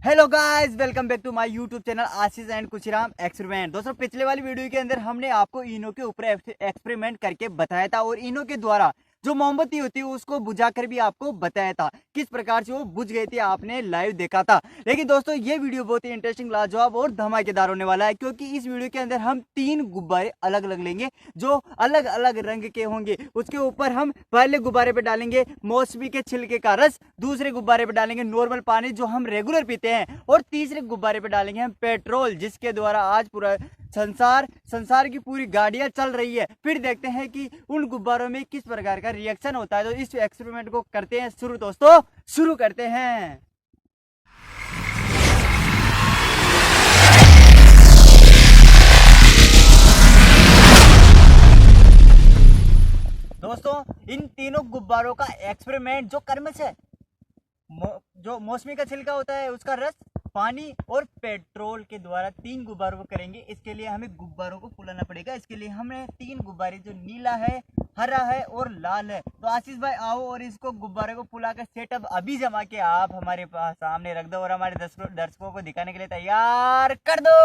Hello guys, welcome back to my YouTube channel Ashish and Kushiram experiment. दोस्तों, पिछले वाली video के अंदर हमने आपको इनो के ऊपर एक्सपेरिमेंट करके बताया था और इनो के द्वारा जो मोमबत्ती होती है उसको बुझाकर भी आपको बताया था किस प्रकार से वो बुझ गई थी, आपने लाइव देखा था। लेकिन दोस्तों, ये वीडियो बहुत ही इंटरेस्टिंग, लाजवाब और धमाकेदार होने वाला है, क्योंकि इस वीडियो के अंदर हम 3 गुब्बारे अलग अलग लेंगे जो अलग अलग रंग के होंगे। उसके ऊपर हम पहले गुब्बारे पे डालेंगे मौसमी के छिलके का रस, दूसरे गुब्बारे पे डालेंगे नॉर्मल पानी जो हम रेगुलर पीते हैं, और तीसरे गुब्बारे पे डालेंगे हम पेट्रोल, जिसके द्वारा आज पूरा संसार की पूरी गाड़ियां चल रही है। फिर देखते हैं कि उन गुब्बारों में किस प्रकार का रिएक्शन होता है। तो इस एक्सपेरिमेंट को करते हैं शुरू। दोस्तों, शुरू करते हैं। दोस्तों, इन तीनों गुब्बारों का एक्सपेरिमेंट जो कर्मश है, जो मौसमी का छिलका होता है उसका रस, पानी और पेट्रोल के द्वारा 3 गुब्बारों को करेंगे। इसके लिए हमें गुब्बारों को फुलाना पड़ेगा। इसके लिए हमें 3 गुब्बारे, जो नीला है, हरा है और लाल है। तो आशीष भाई आओ और इसको गुब्बारे को फुला कर सेटअप अभी जमा के आप हमारे पास सामने रख दो और हमारे दर्शकों को दिखाने के लिए तैयार कर दो।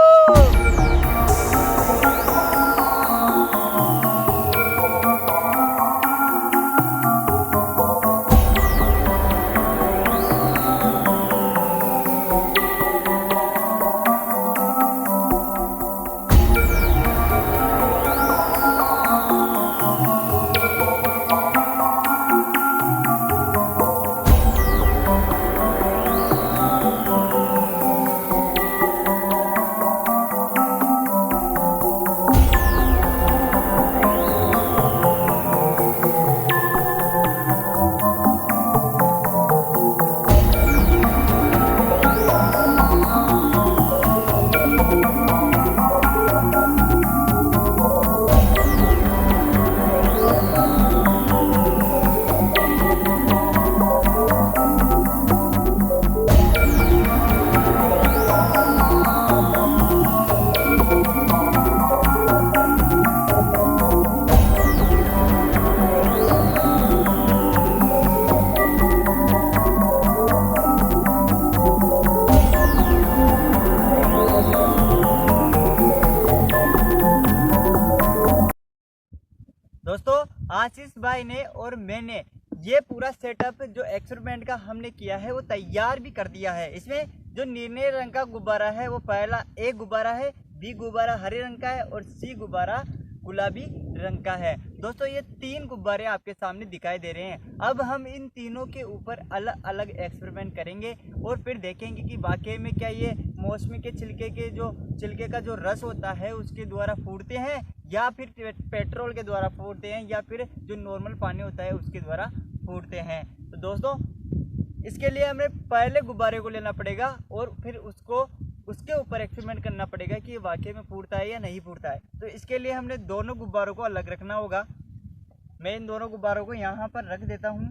दोस्तों, आशीष भाई ने और मैंने ये पूरा सेटअप जो एक्सपेरिमेंट का हमने किया है वो तैयार भी कर दिया है। इसमें जो नीले रंग का गुब्बारा है वो पहला ए गुब्बारा है, बी गुब्बारा हरे रंग का है और सी गुब्बारा गुलाबी रंग का है। दोस्तों, ये 3 गुब्बारे आपके सामने दिखाई दे रहे हैं। अब हम इन तीनों के ऊपर अलग अलग एक्सपेरिमेंट करेंगे और फिर देखेंगे कि वाकई में क्या ये मौसमी के छिलके का जो रस होता है उसके द्वारा फूटते हैं, या फिर पेट्रोल के द्वारा फूटते हैं, या फिर जो नॉर्मल पानी होता है उसके द्वारा फूटते हैं। तो दोस्तों, इसके लिए हमें पहले गुब्बारे को लेना पड़ेगा और फिर उसके ऊपर एक्सपेरिमेंट करना पड़ेगा कि ये वाकई में फूटता है या नहीं फूटता है। तो इसके लिए हमने दोनों गुब्बारों को अलग रखना होगा। मैं इन दोनों गुब्बारों को यहाँ पर रख देता हूँ।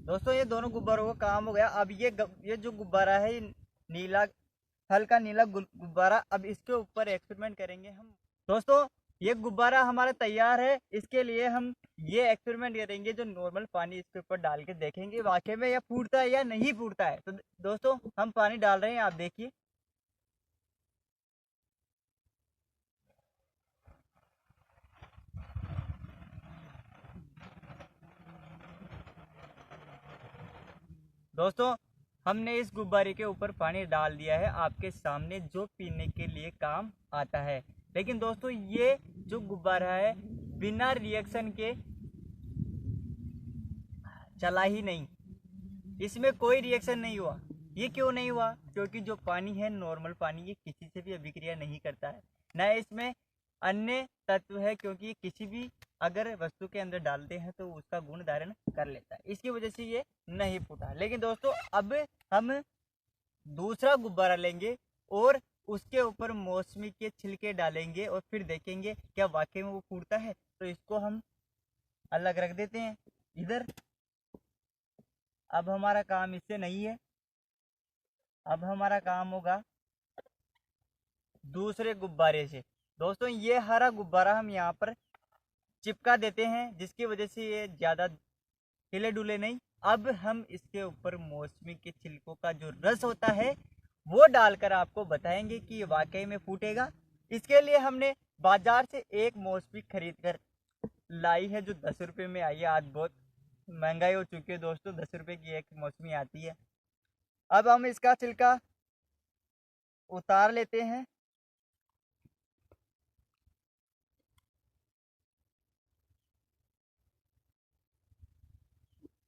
दोस्तों, ये दोनों गुब्बारों का काम हो गया। अब ये जो गुब्बारा है, नीला, हल्का नीला गुब्बारा, अब इसके ऊपर एक्सपेरिमेंट करेंगे हम। दोस्तों, ये गुब्बारा हमारा तैयार है। इसके लिए हम ये एक्सपेरिमेंट करेंगे, जो नॉर्मल पानी इसके ऊपर डाल के देखेंगे वाकई में यह फूटता है या नहीं फूटता है। तो दोस्तों, हम पानी डाल रहे हैं, आप देखिए। दोस्तों, हमने इस गुब्बारे के ऊपर पानी डाल दिया है आपके सामने, जो पीने के लिए काम आता है। लेकिन दोस्तों, ये जो गुब्बारा है बिना रिएक्शन के चला ही नहीं, इसमें कोई रिएक्शन नहीं हुआ। ये क्यों नहीं हुआ? क्योंकि जो पानी है, नॉर्मल पानी, ये किसी से भी अभिक्रिया नहीं करता है, न इसमें अन्य तत्व है, क्योंकि किसी भी अगर वस्तु के अंदर डालते हैं तो उसका गुण धारण कर लेता है। इसकी वजह से ये नहीं फूटा। लेकिन दोस्तों, अब हम दूसरा गुब्बारा लेंगे और उसके ऊपर मौसमी के छिलके डालेंगे और फिर देखेंगे क्या वाकई में वो फूटता है। तो इसको हम अलग रख देते हैं इधर। अब हमारा काम इससे नहीं है, अब हमारा काम होगा दूसरे गुब्बारे से। दोस्तों, ये हरा गुब्बारा हम यहाँ पर चिपका देते हैं, जिसकी वजह से ये ज़्यादा हिले डुले नहीं। अब हम इसके ऊपर मौसमी के छिलकों का जो रस होता है वो डालकर आपको बताएंगे कि ये वाकई में फूटेगा। इसके लिए हमने बाजार से एक मौसमी खरीद कर लाई है, जो 10 रुपये में आई है। आज बहुत महंगाई हो चुकी है दोस्तों, 10 रुपये की एक मौसमी आती है। अब हम इसका छिलका उतार लेते हैं।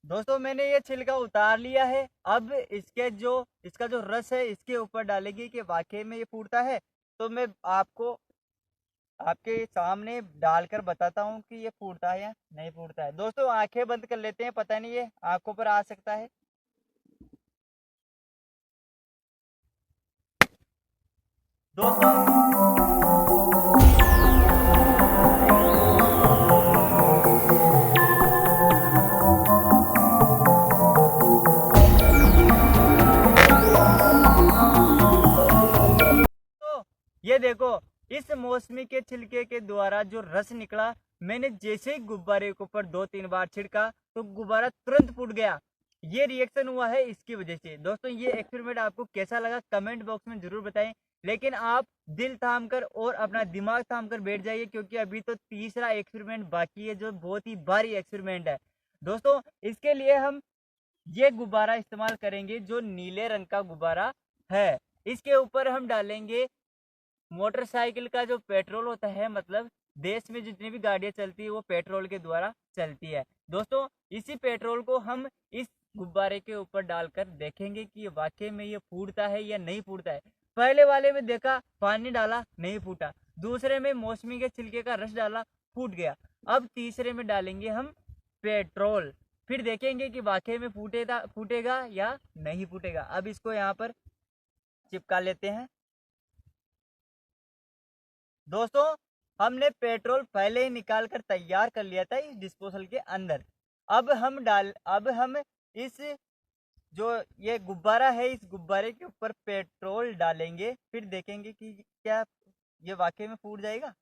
दोस्तों मैंने ये छिलका उतार लिया है। अब इसका जो रस है इसके ऊपर डालेंगे कि वाकई में ये फूटता है। तो मैं आपको आपके सामने डालकर बताता हूँ कि ये फूटता है या नहीं फूटता है। दोस्तों आंखें बंद कर लेते हैं, पता नहीं ये आंखों पर आ सकता है। दोस्तों तो ये देखो, इस मौसमी के छिलके के द्वारा जो रस निकला, मैंने जैसे ही गुब्बारे के ऊपर 2-3 बार छिड़का तो गुब्बारा तुरंत फूट गया। ये रिएक्शन हुआ है इसकी वजह से। दोस्तों ये एक्सपेरिमेंट आपको कैसा लगा कमेंट बॉक्स में जरूर बताएं। लेकिन आप दिल थाम कर और अपना दिमाग थाम कर बैठ जाइए, क्योंकि अभी तो तीसरा एक्सपेरिमेंट बाकी है, जो बहुत ही भारी एक्सपेरिमेंट है। दोस्तों इसके लिए हम ये गुब्बारा इस्तेमाल करेंगे जो नीले रंग का गुब्बारा है। इसके ऊपर हम डालेंगे मोटरसाइकिल का जो पेट्रोल होता है, मतलब देश में जितनी भी गाड़ियां चलती है वो पेट्रोल के द्वारा चलती है। दोस्तों इसी पेट्रोल को हम इस गुब्बारे के ऊपर डालकर देखेंगे कि वाकई में ये फूटता है या नहीं फूटता है। पहले वाले में देखा, पानी डाला नहीं फूटा, दूसरे में मौसमी के छिलके का रस डाला फूट गया। अब तीसरे में डालेंगे हम पेट्रोल, फिर देखेंगे कि वाकई में फूटेगा या नहीं फूटेगा। अब इसको यहाँ पर चिपका लेते हैं। दोस्तों हमने पेट्रोल पहले ही निकाल कर तैयार कर लिया था इस डिस्पोजल के अंदर। अब हम इस जो ये गुब्बारा है, इस गुब्बारे के ऊपर पेट्रोल डालेंगे, फिर देखेंगे कि क्या ये वाकई में फूट जाएगा।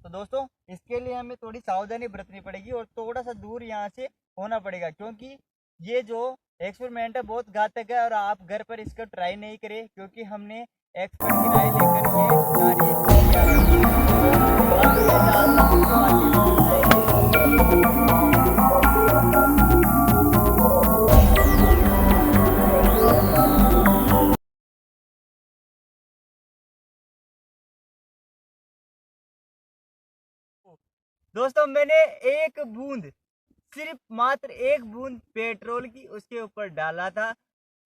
तो दोस्तों इसके लिए हमें थोड़ी सावधानी बरतनी पड़ेगी और थोड़ा सा दूर यहाँ से होना पड़ेगा, क्योंकि ये जो एक्सपेरिमेंट है बहुत घातक है और आप घर पर इसको ट्राई नहीं करें, क्योंकि हमने एक्सपर्ट की राय लेकर ये कार्य किया है। दोस्तों मैंने एक बूंद, सिर्फ मात्र एक बूंद पेट्रोल की उसके ऊपर डाला था,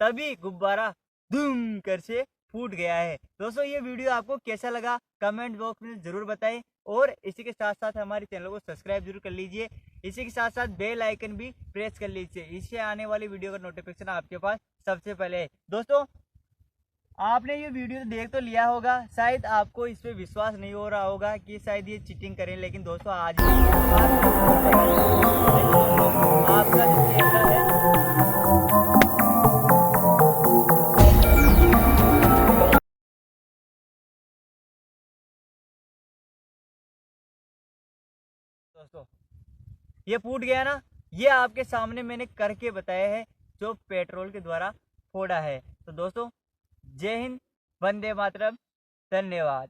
तभी गुब्बारा धूम कर से फूट गया है। दोस्तों ये वीडियो आपको कैसा लगा कमेंट बॉक्स में जरूर बताएं, और इसी के साथ साथ हमारे चैनल को सब्सक्राइब जरूर कर लीजिए। इसी के साथ साथ बेल आइकन भी प्रेस कर लीजिए, इससे आने वाली वीडियो का नोटिफिकेशन आपके पास सबसे पहले है। दोस्तों आपने ये वीडियो देख तो लिया होगा, शायद आपको इस पे विश्वास नहीं हो रहा होगा कि शायद ये चीटिंग करें, लेकिन दोस्तों आज आपका जो कैमरा है दोस्तों ये फूट गया ना, ये आपके सामने मैंने करके बताया है, जो पेट्रोल के द्वारा फोड़ा है। तो दोस्तों जय हिंद, वंदे मातरम, धन्यवाद।